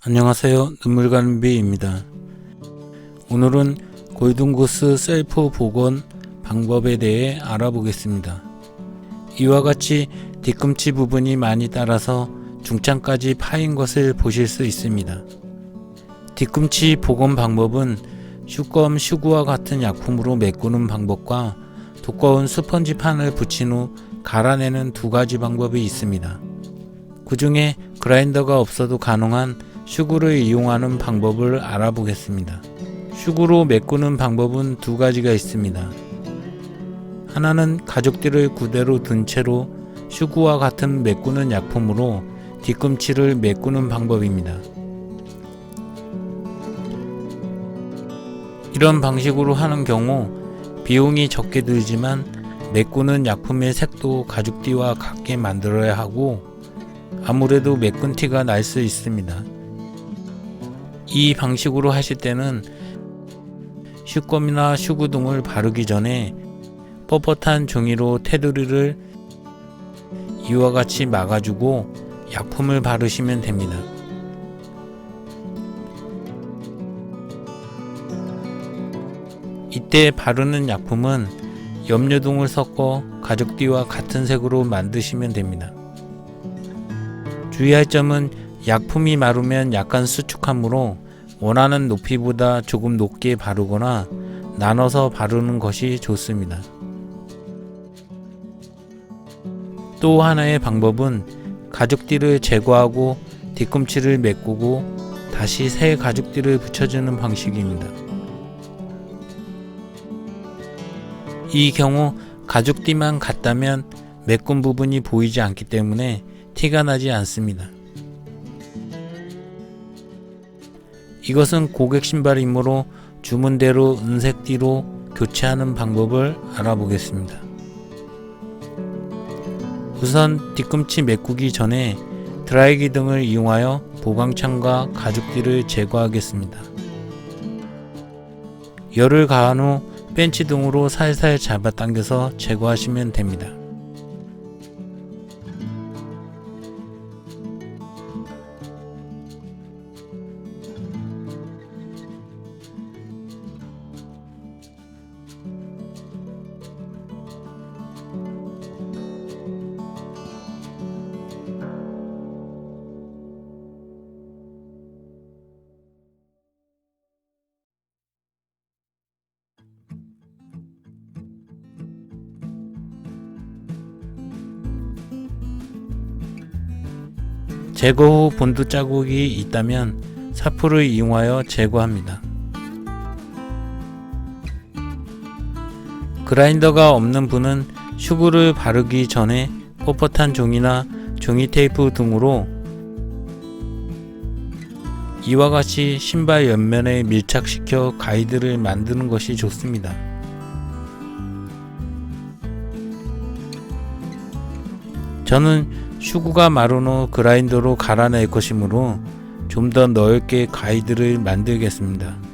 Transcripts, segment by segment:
안녕하세요. 눈물갈비입니다. 오늘은 골든고스 셀프 복원 방법에 대해 알아보겠습니다. 이와 같이 뒤꿈치 부분이 많이 따라서 중창까지 파인 것을 보실 수 있습니다. 뒤꿈치 복원 방법은 슈검, 슈구와 같은 약품으로 메꾸는 방법과 두꺼운 스펀지판을 붙인 후 갈아내는 두 가지 방법이 있습니다. 그 중에 그라인더가 없어도 가능한 슈구를 이용하는 방법을 알아보겠습니다. 슈구로 메꾸는 방법은 두 가지가 있습니다. 하나는 가죽띠를 그대로 둔 채로 슈구와 같은 메꾸는 약품으로 뒤꿈치를 메꾸는 방법입니다. 이런 방식으로 하는 경우 비용이 적게 들지만 메꾸는 약품의 색도 가죽띠와 같게 만들어야 하고 아무래도 메꾼 티가 날 수 있습니다. 이 방식으로 하실 때는 슈검이나 슈구 등을 바르기 전에 뻣뻣한 종이로 테두리를 이와 같이 막아주고 약품을 바르시면 됩니다. 이때 바르는 약품은 염료등을 섞어 가죽띠와 같은 색으로 만드시면 됩니다. 주의할 점은 약품이 마르면 약간 수축하므로 원하는 높이보다 조금 높게 바르거나 나눠서 바르는 것이 좋습니다. 또 하나의 방법은 가죽띠를 제거하고 뒤꿈치를 메꾸고 다시 새 가죽띠를 붙여주는 방식입니다. 이 경우 가죽띠만 같다면 메꾼 부분이 보이지 않기 때문에 티가 나지 않습니다. 이것은 고객 신발이므로 주문대로 은색띠로 교체하는 방법을 알아보겠습니다. 우선 뒤꿈치 메꾸기 전에 드라이기 등을 이용하여 보강창과 가죽띠를 제거하겠습니다. 열을 가한 후 벤치 등으로 살살 잡아당겨서 제거하시면 됩니다. 제거 후 본드 자국이 있다면 사포를 이용하여 제거합니다. 그라인더가 없는 분은 슈구를 바르기 전에 뻣뻣한 종이나 종이 테이프 등으로 이와 같이 신발 옆면에 밀착시켜 가이드를 만드는 것이 좋습니다. 저는 슈구가 마른 후 그라인더로 갈아낼 것이므로 좀 더 넓게 가이드를 만들겠습니다.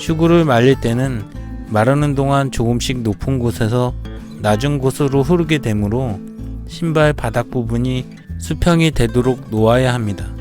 슈구를 말릴 때는 마르는 동안 조금씩 높은 곳에서 낮은 곳으로 흐르게 되므로 신발 바닥 부분이 수평이 되도록 놓아야 합니다.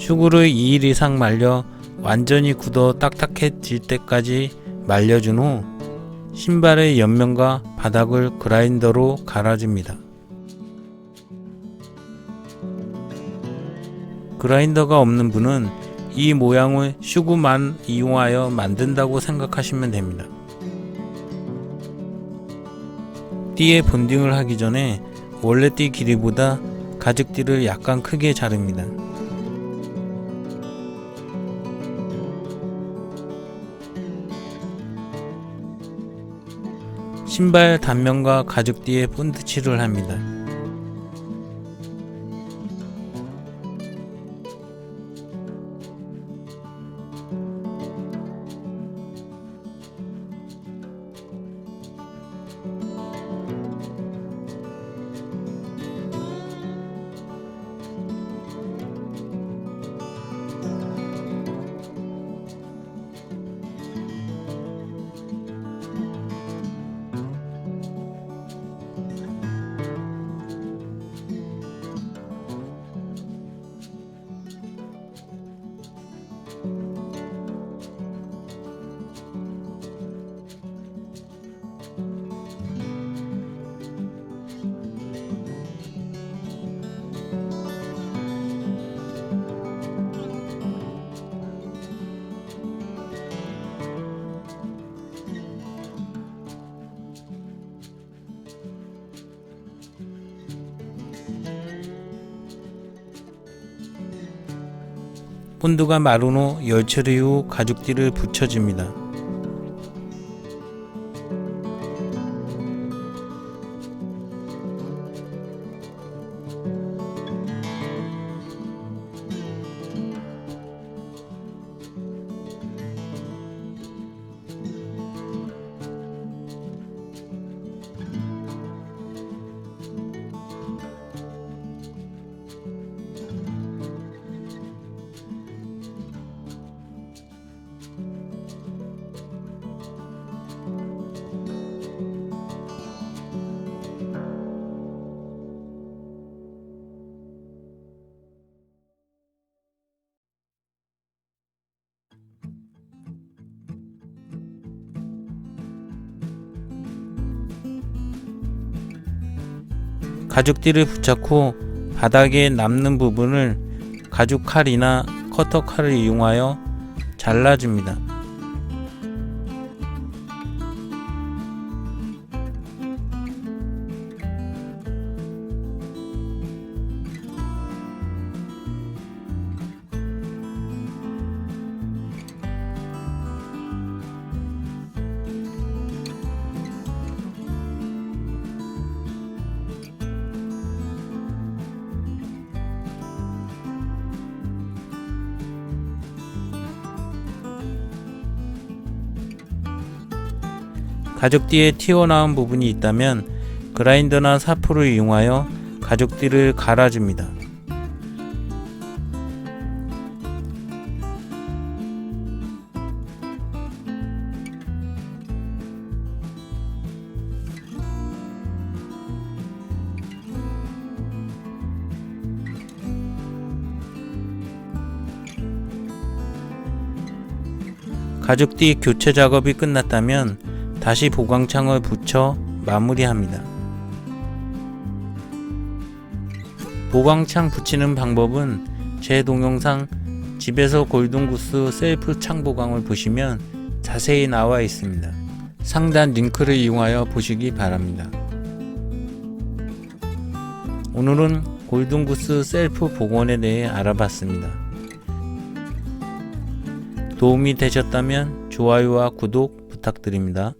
슈구를 2일 이상 말려 완전히 굳어 딱딱해질 때까지 말려준 후 신발의 옆면과 바닥을 그라인더로 갈아줍니다. 그라인더가 없는 분은 이 모양을 슈구만 이용하여 만든다고 생각하시면 됩니다. 띠의 본딩을 하기 전에 원래 띠 길이보다 가죽띠를 약간 크게 자릅니다. 신발 단면과 가죽띠에 본드칠을 합니다. 본드가 마른 후 열 처리 후 가죽띠를 붙여줍니다. 가죽띠를 부착 후 바닥에 남는 부분을 가죽 칼이나 커터 칼을 이용하여 잘라줍니다. 가죽띠에 튀어나온 부분이 있다면 그라인더나 사포를 이용하여 가죽띠를 갈아줍니다. 가죽띠 교체 작업이 끝났다면 다시 보강창을 붙여 마무리합니다. 보강창 붙이는 방법은 제 동영상 집에서 골든구스 셀프 창 보강을 보시면 자세히 나와 있습니다. 상단 링크를 이용하여 보시기 바랍니다. 오늘은 골든구스 셀프 복원에 대해 알아봤습니다. 도움이 되셨다면 좋아요와 구독 부탁드립니다.